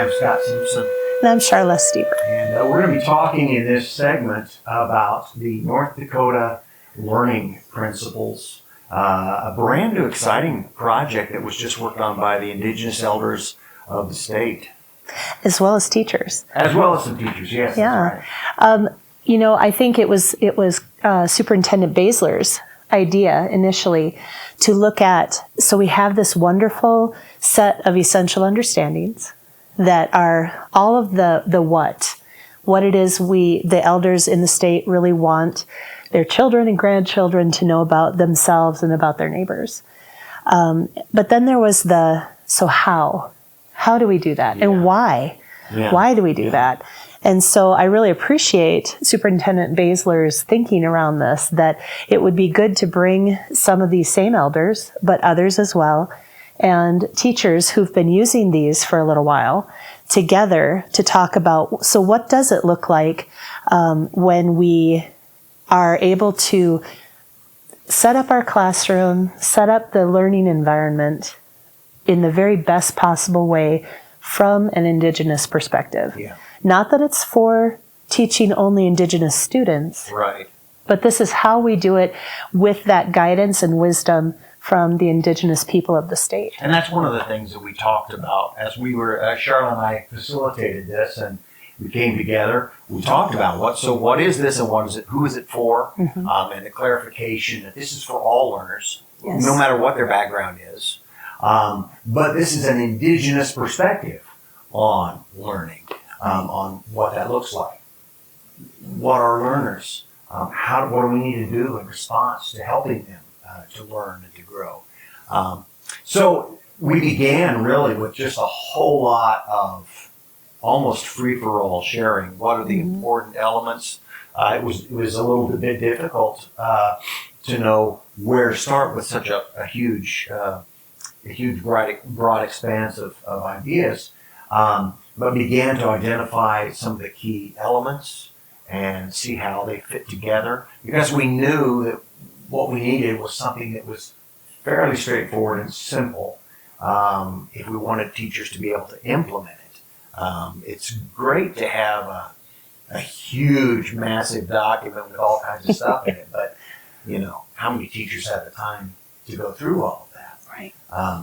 I'm Scott Simpson. And I'm Sharla Steever. And we're going to be talking in this segment about the North Dakota Learning Principles, a brand new exciting project that was just worked on by the Indigenous elders of the state. As well as teachers. As well as some teachers, yes. Yeah. That's right. I think it was Superintendent Baszler's idea initially to look at, so we have this wonderful set of essential understandings that are all of the what it is the elders in the state really want their children and grandchildren to know about themselves and about their neighbors. But then there was so how do we do that? Yeah. And why? Yeah. Why do we do that? And so I really appreciate Superintendent Baszler's thinking around this, that it would be good to bring some of these same elders, but others as well, and teachers who've been using these for a little while together to talk about, so what does it look like when we are able to set up our classroom, set up the learning environment in the very best possible way from an Indigenous perspective. Yeah. Not that it's for teaching only Indigenous students, Right. but this is how we do it with that guidance and wisdom from the Indigenous people of the state. And that's one of the things that we talked about as we were, Sharla and I facilitated this, and we came together. We talked about what is this and what is it, who is it for, and the clarification that this is for all learners, Yes. no matter what their background is. But this is an Indigenous perspective on learning, on what that looks like. What are learners? What do we need to do in response to helping them to learn and to grow? So we began really with just a whole lot of almost free-for-all sharing. What are the important elements? It was a little bit difficult to know where to start with such a huge broad expanse of ideas, but began to identify some of the key elements and see how they fit together, because we knew that what we needed was something that was fairly straightforward and simple if we wanted teachers to be able to implement it. It's great to have a huge, massive document with all kinds of stuff in it, but how many teachers have the time to go through all of that? Right.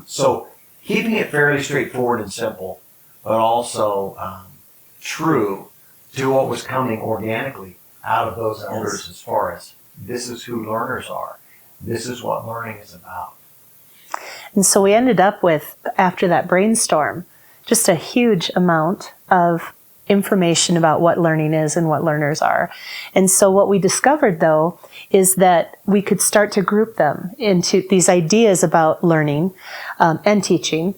So keeping it fairly straightforward and simple, but also true to what was coming organically out of those elders, as far as this is who learners are. This is what learning is about. And so we ended up with, after that brainstorm, just a huge amount of information about what learning is and what learners are. And so what we discovered, though, is that we could start to group them into these ideas about learning and teaching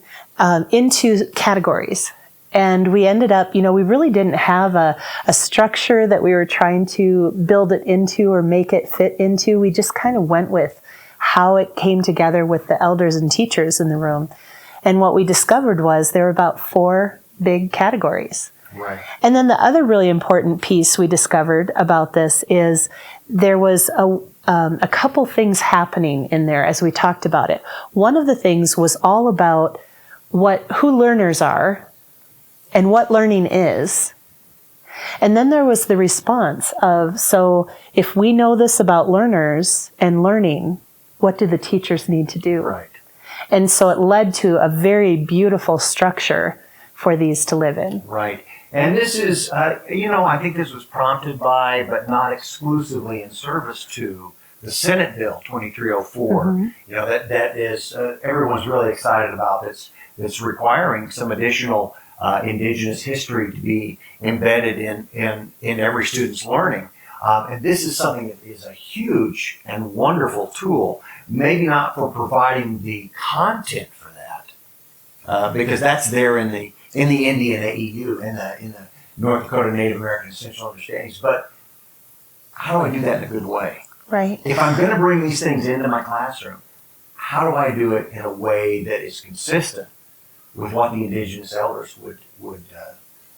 into categories. And we ended up, we really didn't have a structure that we were trying to build it into or make it fit into. We just kind of went with how it came together with the elders and teachers in the room. And what we discovered was there were about 4 big categories. Right. And then the other really important piece we discovered about this is there was a couple things happening in there as we talked about it. One of the things was all about who learners are and what learning is. And then there was the response of, so if we know this about learners and learning, what do the teachers need to do? Right. And so it led to a very beautiful structure for these to live in. Right. And this is, I think this was prompted by, but not exclusively in service to, the Senate Bill 2304. That is, everyone's really excited about this. It's requiring some additional Indigenous history to be embedded in every student's learning. And this is something that is a huge and wonderful tool, maybe not for providing the content for that, because that's there in the Indian AEU, in the North Dakota Native American Essential Understandings. But how do I do that in a good way? Right. If I'm going to bring these things into my classroom, how do I do it in a way that is consistent with what the Indigenous elders would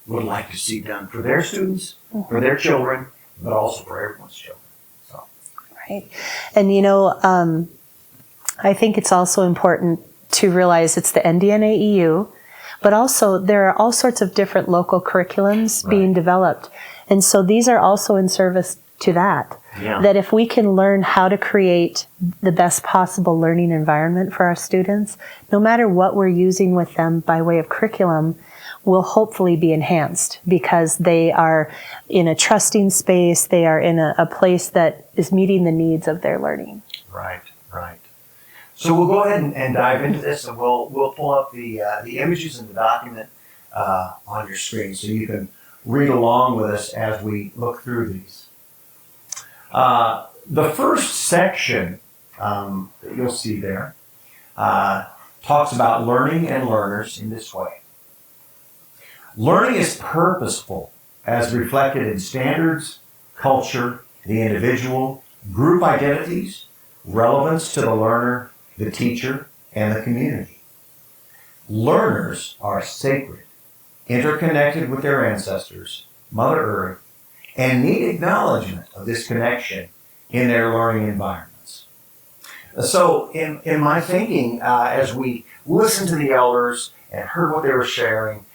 like to see done for their students, for their children, but also for everyone's children? So. Right. And I think it's also important to realize it's the NDNAEU, but also there are all sorts of different local curriculums being developed. And so these are also in service to that. Yeah. That if we can learn how to create the best possible learning environment for our students, no matter what we're using with them by way of curriculum, will hopefully be enhanced because they are in a trusting space, they are in a place that is meeting the needs of their learning. Right. So we'll go ahead and dive into this, and we'll pull up the images in the document on your screen so you can read along with us as we look through these. The first section that you'll see there talks about learning and learners in this way. Learning is purposeful as reflected in standards, culture, the individual, group identities, relevance to the learner, the teacher, and the community. Learners are sacred, interconnected with their ancestors, Mother Earth, and need acknowledgement of this connection in their learning environments. So in my thinking, as we listened to the elders and heard what they were sharing,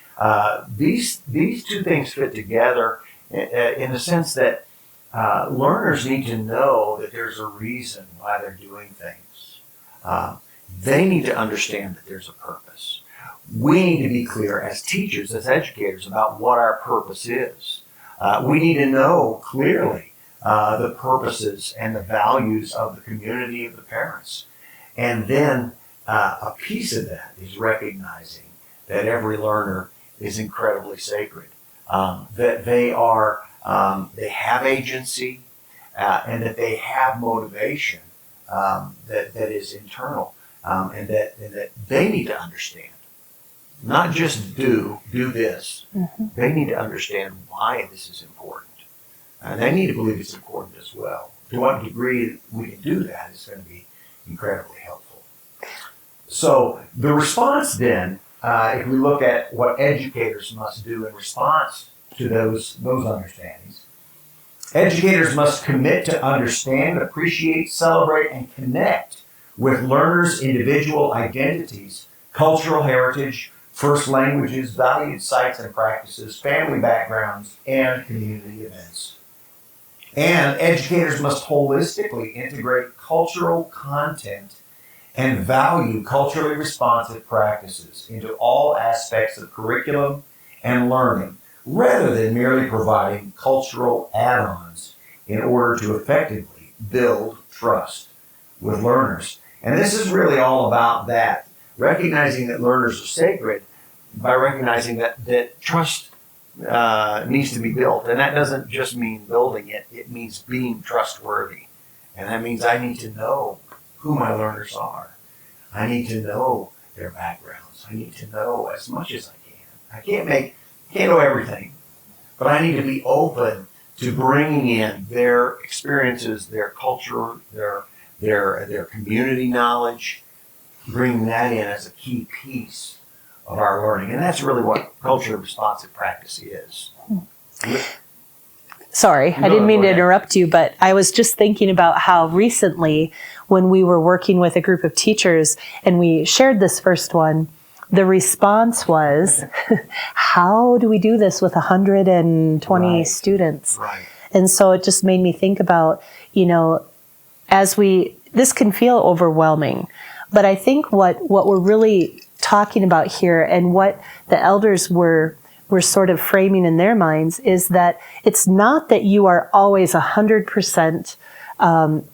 these two things fit together in the sense that learners need to know that there's a reason why they're doing things. They need to understand that there's a purpose. We need to be clear as teachers, as educators, about what our purpose is. We need to know clearly the purposes and the values of the community, of the parents. And then a piece of that is recognizing that every learner is incredibly sacred, that they have agency, and that they have motivation that is internal, and that they need to understand. Not just do this. Mm-hmm. They need to understand why this is important. And they need to believe it's important as well. To what degree we can do that is going to be incredibly helpful. So the response then, if we look at what educators must do in response to those understandings, educators must commit to understand, appreciate, celebrate, and connect with learners' individual identities, cultural heritage, first languages, valued sites and practices, family backgrounds, and community events. And educators must holistically integrate cultural content and value culturally responsive practices into all aspects of curriculum and learning, rather than merely providing cultural add-ons in order to effectively build trust with learners. And this is really all about that. Recognizing that learners are sacred by recognizing that trust needs to be built. And that doesn't just mean building it. It means being trustworthy. And that means I need to know who my learners are. I need to know their backgrounds. I need to know as much as I can. I can't know everything, but I need to be open to bringing in their experiences, their culture, their community knowledge, bringing that in as a key piece of our learning. And that's really what culturally responsive practice is. Sorry, I didn't mean to interrupt you, but I was just thinking about how recently when we were working with a group of teachers and we shared this first one, the response was, how do we do this with 120 students? Right. And so it just made me think about, this can feel overwhelming, but I think what we're really talking about here and what the elders were sort of framing in their minds is that it's not that you are always 100%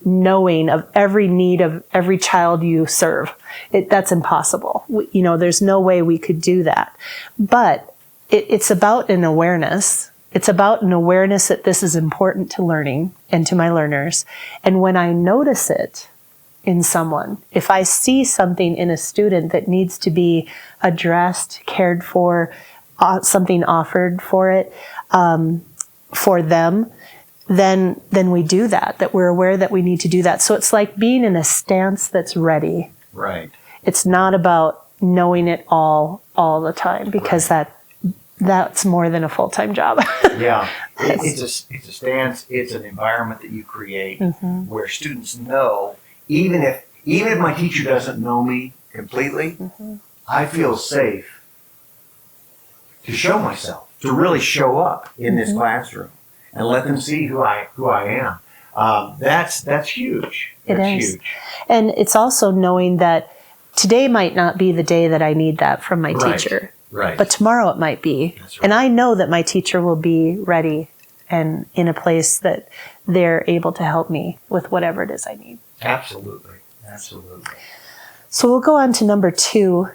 knowing of every need of every child you serve. That's impossible. There's no way we could do that. But it's about an awareness. It's about an awareness that this is important to learning and to my learners. And when I notice it in someone, if I see something in a student that needs to be addressed, cared for, something offered for it, for them, then we do that we're aware that we need to do that. So it's like being in a stance that's ready. Right. It's not about knowing it all the time, because that's more than a full-time job. Yeah. It's a stance, it's an environment that you create where students know, even if my teacher doesn't know me completely, I feel safe to show myself, to really show up in this classroom and let them see who I am. That's huge. That's huge. And it's also knowing that today might not be the day that I need that from my teacher. Right. But tomorrow it might be. That's right. And I know that my teacher will be ready and in a place that they're able to help me with whatever it is I need. Absolutely. Absolutely. So we'll go on to number 2.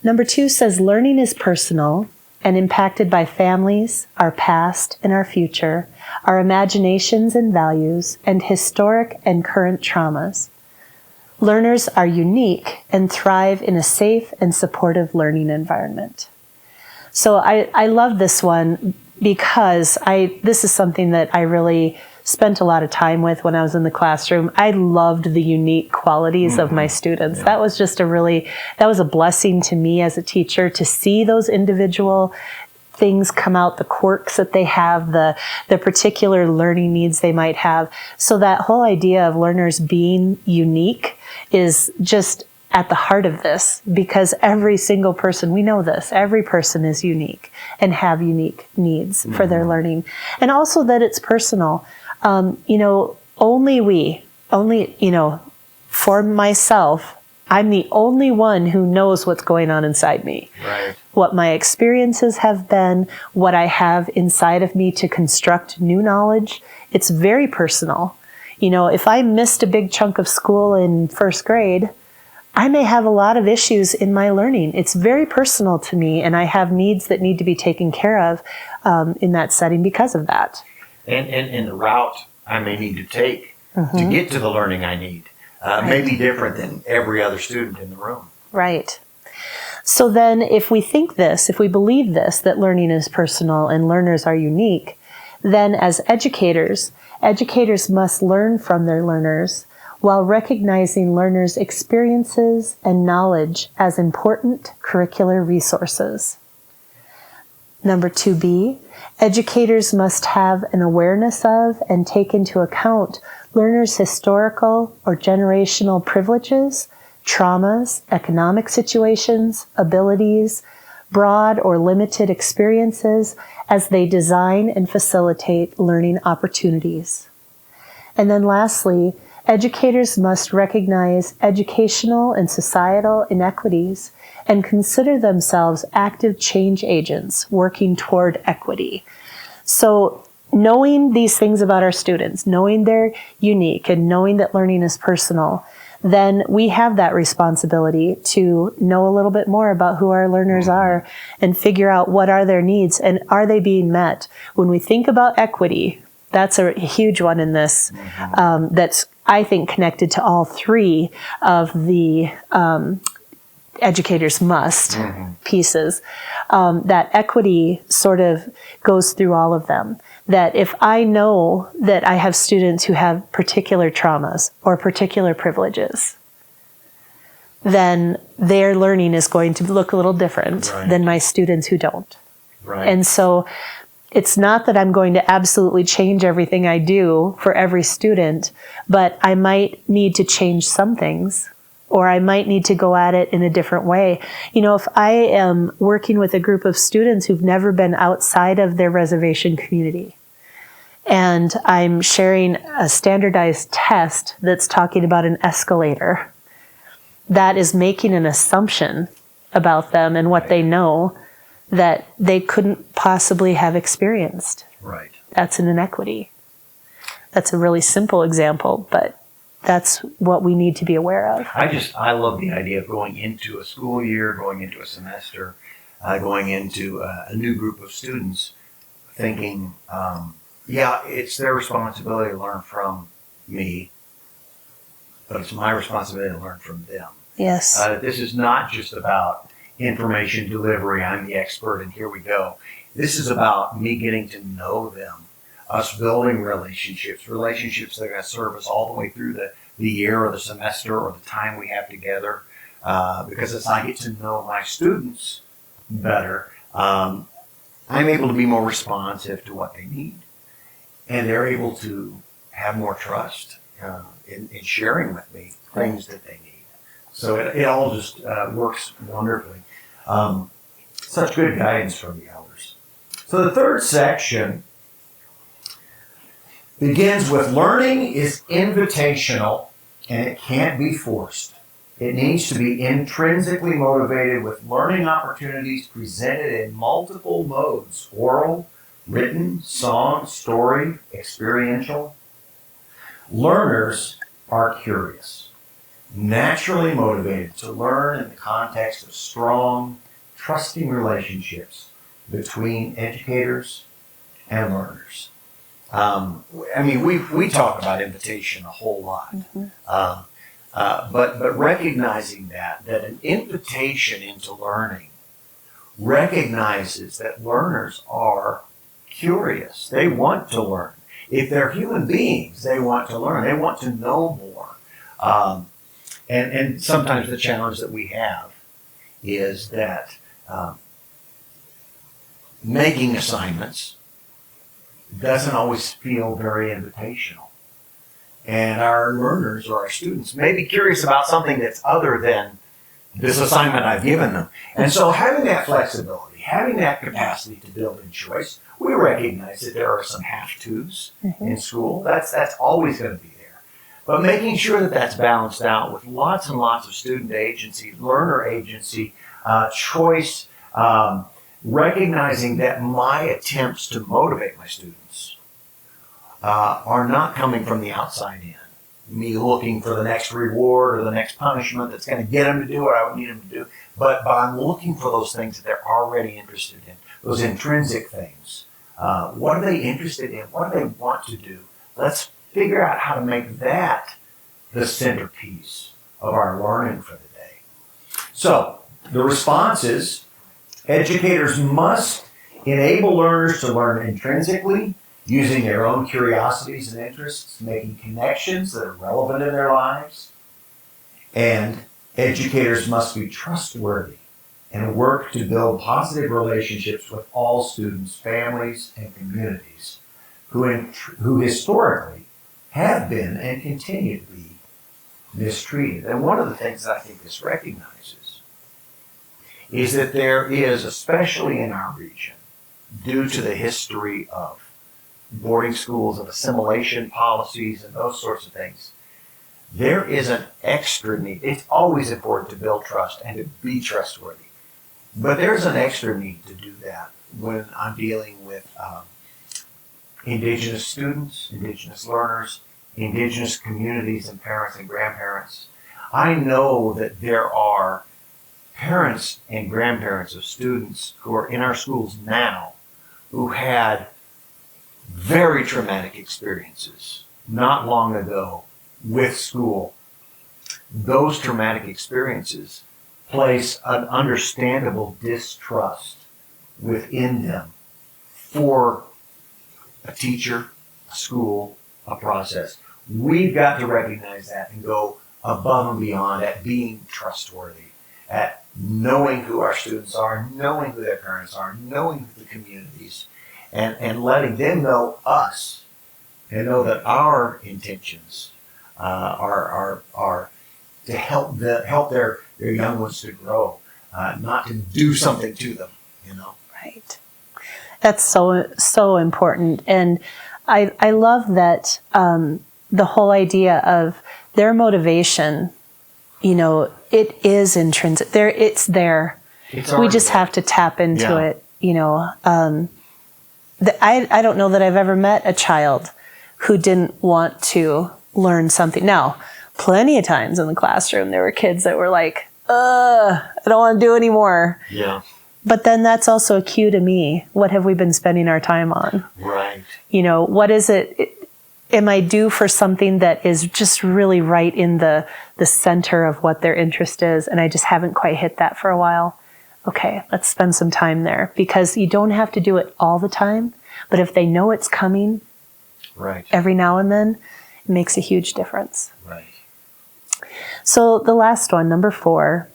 Number 2 says learning is personal and impacted by families, our past and our future, our imaginations and values, and historic and current traumas. Learners are unique and thrive in a safe and supportive learning environment. So I love this one because this is something that I really spent a lot of time with when I was in the classroom. I loved the unique qualities of my students. Yeah. That was just that was a blessing to me as a teacher to see those individual things come out, the quirks that they have, the particular learning needs they might have. So that whole idea of learners being unique is just at the heart of this, because every single person, we know this, every person is unique and have unique needs for their learning. And also that it's personal. For myself, I'm the only one who knows what's going on inside me. Right. What my experiences have been, what I have inside of me to construct new knowledge. It's very personal. If I missed a big chunk of school in first grade, I may have a lot of issues in my learning. It's very personal to me, and I have needs that need to be taken care of in that setting because of that. And the route I may need to take to get to the learning I need may be different than every other student in the room. Right. So then if we believe this, that learning is personal and learners are unique, then as educators must learn from their learners while recognizing learners' experiences and knowledge as important curricular resources. Number 2B, educators must have an awareness of and take into account learners' historical or generational privileges, traumas, economic situations, abilities, broad or limited experiences as they design and facilitate learning opportunities. And then lastly, educators must recognize educational and societal inequities and consider themselves active change agents working toward equity. So knowing these things about our students, knowing they're unique and knowing that learning is personal, then we have that responsibility to know a little bit more about who our learners are and figure out what are their needs and are they being met. When we think about equity, that's a huge one in this that's, I think, connected to all 3 of the educators must pieces. That equity sort of goes through all of them. That if I know that I have students who have particular traumas or particular privileges, then their learning is going to look a little different than my students who don't. Right. And so it's not that I'm going to absolutely change everything I do for every student, but I might need to change some things, or I might need to go at it in a different way. If I am working with a group of students who've never been outside of their reservation community, and I'm sharing a standardized test that's talking about an escalator, that is making an assumption about them and what they know that they couldn't possibly have experienced. Right. That's an inequity. That's a really simple example, but that's what we need to be aware of. I love the idea of going into a school year, going into a semester, going into a new group of students, thinking, it's their responsibility to learn from me, but it's my responsibility to learn from them. Yes. This is not just about information delivery, I'm the expert, and here we go. This is about me getting to know them, us building relationships that are going to serve us all the way through the year or the semester or the time we have together. Because as I get to know my students better, I'm able to be more responsive to what they need. And they're able to have more trust in sharing with me things that they need. So it all just works wonderfully. such good guidance from the elders. So the third section begins with learning is invitational and it can't be forced. It needs to be intrinsically motivated with learning opportunities presented in multiple modes: oral, written, song, story, experiential. Learners are curious, naturally motivated to learn in the context of strong, trusting relationships between educators and learners. We talk about invitation a whole lot, but recognizing that an invitation into learning recognizes that learners are curious. They want to learn. If they're human beings, they want to learn. They want to know more. And sometimes the challenge that we have is that making assignments doesn't always feel very invitational. And our learners or our students may be curious about something that's other than this assignment I've given them. And so having that flexibility, having that capacity to build in choice, we recognize that there are some have-tos in school. That's always going to be there. But making sure that that's balanced out with lots and lots of student agency, learner agency, choice, recognizing that my attempts to motivate my students are not coming from the outside in. Me looking for the next reward or the next punishment that's going to get them to do what I would need them to do. But I'm looking for those things that they're already interested in, those intrinsic things. What are they interested in? What do they want to do? Let's figure out how to make that the centerpiece of our learning for the day. So the response is, educators must enable learners to learn intrinsically, using their own curiosities and interests, making connections that are relevant in their lives. And educators must be trustworthy and work to build positive relationships with all students, families, and communities who historically have been and continue to be mistreated. And one of the things that I think this recognizes is that there is, especially in our region, due to the history of boarding schools, of assimilation policies and those sorts of things, there is an extra need. It's always important to build trust and to be trustworthy. But there's an extra need to do that when I'm dealing with Indigenous students, Indigenous learners, Indigenous communities and parents and grandparents. I know that there are parents and grandparents of students who are in our schools now who had very traumatic experiences not long ago with school. Those traumatic experiences place an understandable distrust within them for a teacher, a school, a process. We've got to recognize that and go above and beyond at being trustworthy, at knowing who our students are, knowing who their parents are, knowing the communities, and letting them know us and know that our intentions are to help their young ones to grow, not to do something to them, you know. Right. That's so important. And I love that the whole idea of their motivation, you know, it is intrinsic. It's there. We just have to tap into it, you know. I don't know that I've ever met a child who didn't want to learn something. Now, plenty of times in the classroom, there were kids that were like, I don't want to do anymore. Yeah. But then that's also a cue to me. What have we been spending our time on? Right. You know, what is it? Am I due for something that is just really right in the center of what their interest is, and I just haven't quite hit that for a while? Okay, let's spend some time there, because you don't have to do it all the time, but if they know it's coming every now and then, it makes a huge difference. Right. So the last one, number 4,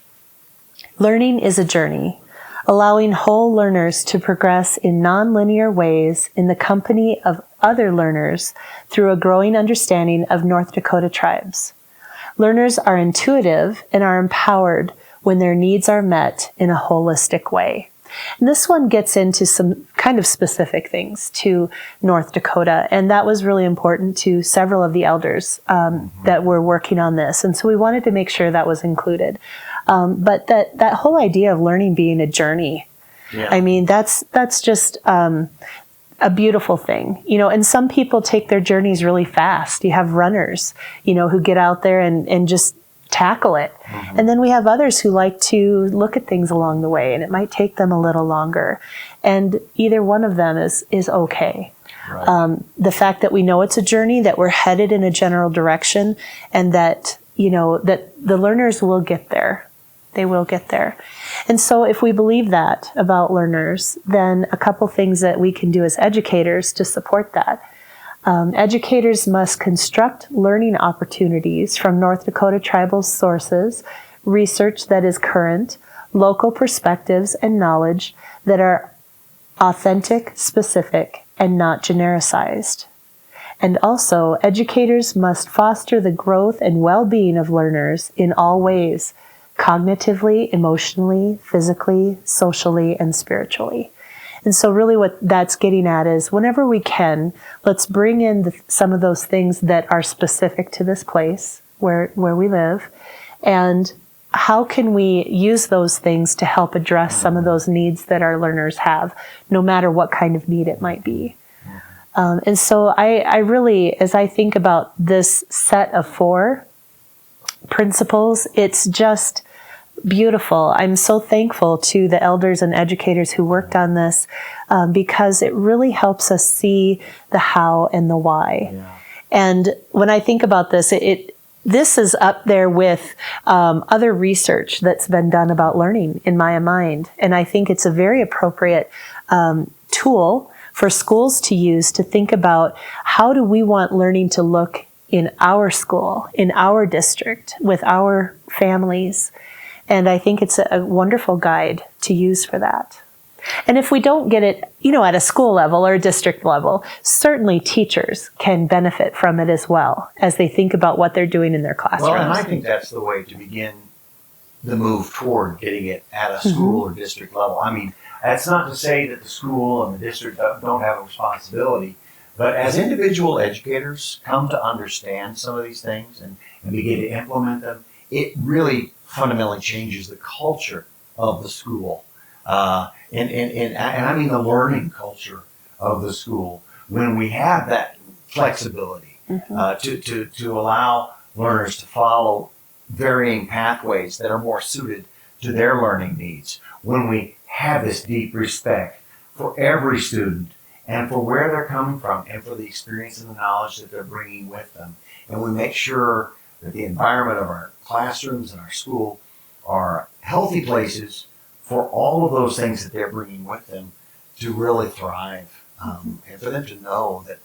learning is a journey, allowing whole learners to progress in nonlinear ways in the company of other learners through a growing understanding of North Dakota tribes. Learners are intuitive and are empowered when their needs are met in a holistic way. And this one gets into some kind of specific things to North Dakota, and that was really important to several of the elders that were working on this. And so we wanted to make sure that was included. But that whole idea of learning being a journey, I mean, that's just a beautiful thing, and some people take their journeys really fast. You have runners, who get out there and just tackle it. And then we have others who like to look at things along the way, and it might take them a little longer. And either one of them is okay. Right. The fact that we know it's a journey, that we're headed in a general direction, and that, that the learners will get there. They will get there. And so if we believe that about learners, then a couple things that we can do as educators to support that. Educators must construct learning opportunities from North Dakota tribal sources, research that is current, local perspectives and knowledge that are authentic, specific, and not genericized. And also, educators must foster the growth and well-being of learners in all ways, cognitively, emotionally, physically, socially, and spiritually. And so really what that's getting at is whenever we can, let's bring in some of those things that are specific to this place where we live, and how can we use those things to help address some of those needs that our learners have, no matter what kind of need it might be. And so I really, as I think about this set of 4 principles, it's just beautiful. I'm so thankful to the elders and educators who worked on this because it really helps us see the how and the why. Yeah. And when I think about this, this is up there with other research that's been done about learning in my mind. And I think it's a very appropriate tool for schools to use to think about how do we want learning to look in our school, in our district, with our families. And I think it's a wonderful guide to use for that. And if we don't get it, at a school level or a district level, certainly teachers can benefit from it as well as they think about what they're doing in their classrooms. Well, and I think that's the way to begin the move toward getting it at a school or district level. I mean, that's not to say that the school and the district don't have a responsibility, but as individual educators come to understand some of these things and begin to implement them, it really fundamentally changes the culture of the school. And I mean the learning culture of the school when we have that flexibility to allow learners to follow varying pathways that are more suited to their learning needs. When we have this deep respect for every student and for where they're coming from and for the experience and the knowledge that they're bringing with them. And we make sure that the environment of our classrooms and our school are healthy places for all of those things that they're bringing with them to really thrive, and for them to know that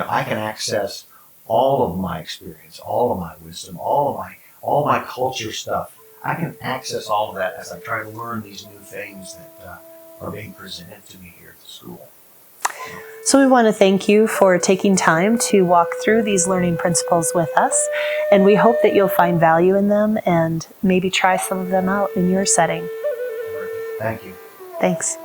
I can access all of my experience, all of my wisdom, all of my culture stuff. I can access all of that as I try to learn these new things that are being presented to me here at the school. So we want to thank you for taking time to walk through these learning principles with us, and we hope that you'll find value in them and maybe try some of them out in your setting. Thank you. Thanks.